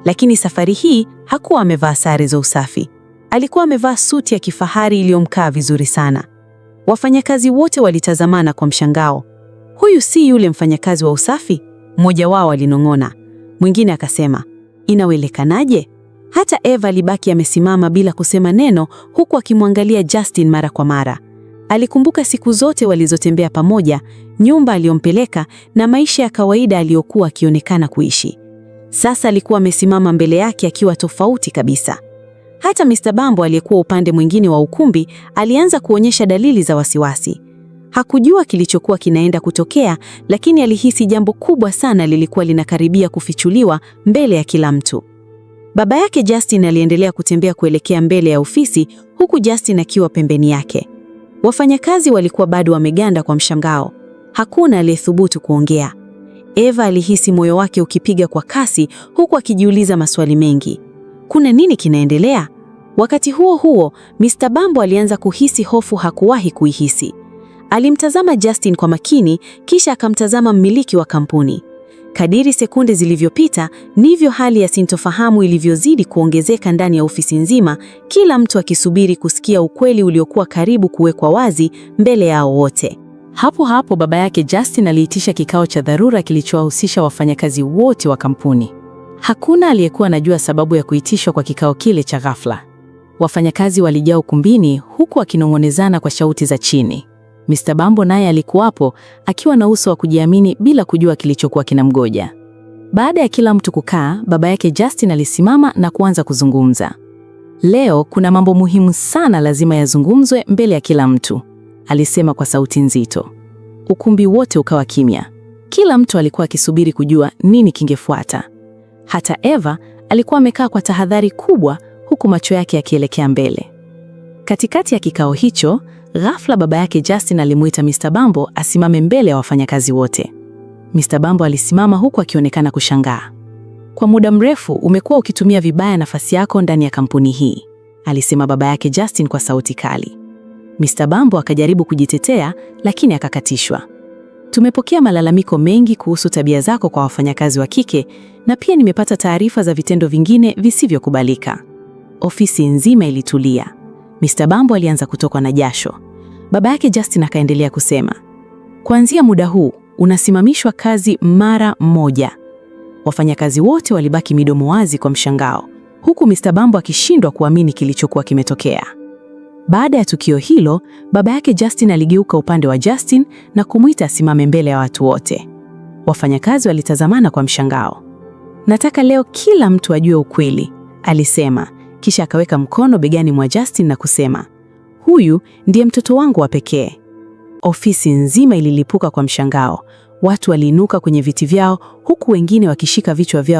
Lakini safari hii hakuwa amevaa sare za usafi. Alikuwa amevaa suti ya kifahari iliyomkaa vizuri sana. Wafanyakazi wote walitazamana kwa mshangao. Huyu si yule mfanyakazi wa usafi? Mmoja wao alinong'ona. Mwingine akasema, inawezekanaje? Hata Eva alibaki amesimama bila kusema neno, huku akimwangalia Justin mara kwa mara. Alikumbuka siku zote walizotembea pamoja, nyumba aliyompeleka na maisha ya kawaida aliyokuwa akionekana kuishi. Sasa alikuwa amesimama mbele yake akiwa tofauti kabisa. Hata Mr. Bambo aliyekuwa upande mwingine wa ukumbi alianza kuonyesha dalili za wasiwasi. Hakujua kilichokuwa kinaenda kutokea, lakini alihisi jambo kubwa sana lilikuwa linakaribia kufichuliwa mbele ya kila mtu. Baba yake Justin aliendelea kutembea kuelekea mbele ya ofisi, huku Justin akiwa pembeni yake. Wafanyakazi walikuwa bado wameganda kwa mshangao. Hakuna aliyethubutu kuongea. Eva alihisi moyo wake ukipiga kwa kasi, huku akijiuliza maswali mengi. Kuna nini kinaendelea? Wakati huo huo, Mr. Bambo alianza kuhisi hofu hakuwahi kuihisi. Alimtazama Justin kwa makini, kisha akamtazama mmiliki wa kampuni. Kadiri sekunde zilivyopita, ndivyo hali ya sintofahamu ilivyozidi kuongezeka ndani ya ofisi nzima, kila mtu akisubiri kusikia ukweli uliokuwa karibu kuwekwa wazi mbele yao wote. Hapo hapo baba yake Justin aliitisha kikao cha dharura kilichowahusisha wafanyakazi wote wa kampuni. Hakuna aliyekuwa anajua sababu ya kuitishwa kwa kikao kile cha ghafla. Wafanyakazi walijaa ukumbini huku wakinong'onezana kwa sauti za chini. Mr. Bambo naye alikuwapo akiwa na uso wa kujiamini bila kujua kilichokuwa kinamgoja. Baada ya kila mtu kukaa, baba yake Justin alisimama na kuanza kuzungumza. Leo kuna mambo muhimu sana lazima yazungumzwe mbele ya kila mtu, alisema kwa sauti nzito. Ukumbi wote ukawa kimya. Kila mtu alikuwa akisubiri kujua nini kingefuata. Hata Eva alikuwa amekaa kwa tahadhari kubwa, huku macho yake yakielekea mbele. Katikati ya kikao hicho, ghafla baba yake Justin alimuita Mr. Bambo asimame mbele ya wafanyakazi wote. Mr. Bambo alisimama huku akionekana kushangaa. Kwa muda mrefu umekuwa ukitumia vibaya nafasi yako ndani ya kampuni hii, alisema baba yake Justin kwa sauti kali. Mr. Bambo akajaribu kujitetea, lakini akakatishwa. Tumepokea malalamiko mengi kuhusu tabia zako kwa wafanyakazi wa kike, na pia nimepata taarifa za vitendo vingine visivyokubalika. Ofisi nzima ilitulia. Mr. Bambo alianza kutokwa na jasho. Baba yake Justin akaendelea kusema, kuanzia muda huu unasimamishwa kazi mara moja. Wafanyakazi wote walibaki midomo wazi kwa mshangao, huku Mr. Bambo akishindwa kuamini kilichokuwa kimetokea. Baada ya tukio hilo, baba yake Justin aligeuka upande wa Justin na kumuita asimame mbele ya watu wote. Wafanyakazi walitazamana kwa mshangao. Nataka leo kila mtu ajue ukweli, alisema, kisha akaweka mkono begani mwa Justin na kusema, huyu ndiye mtoto wangu wa pekee. Ofisi nzima ililipuka kwa mshangao. Watu waliinuka kwenye viti vyao, huku wengine wakishika vichwa vyao.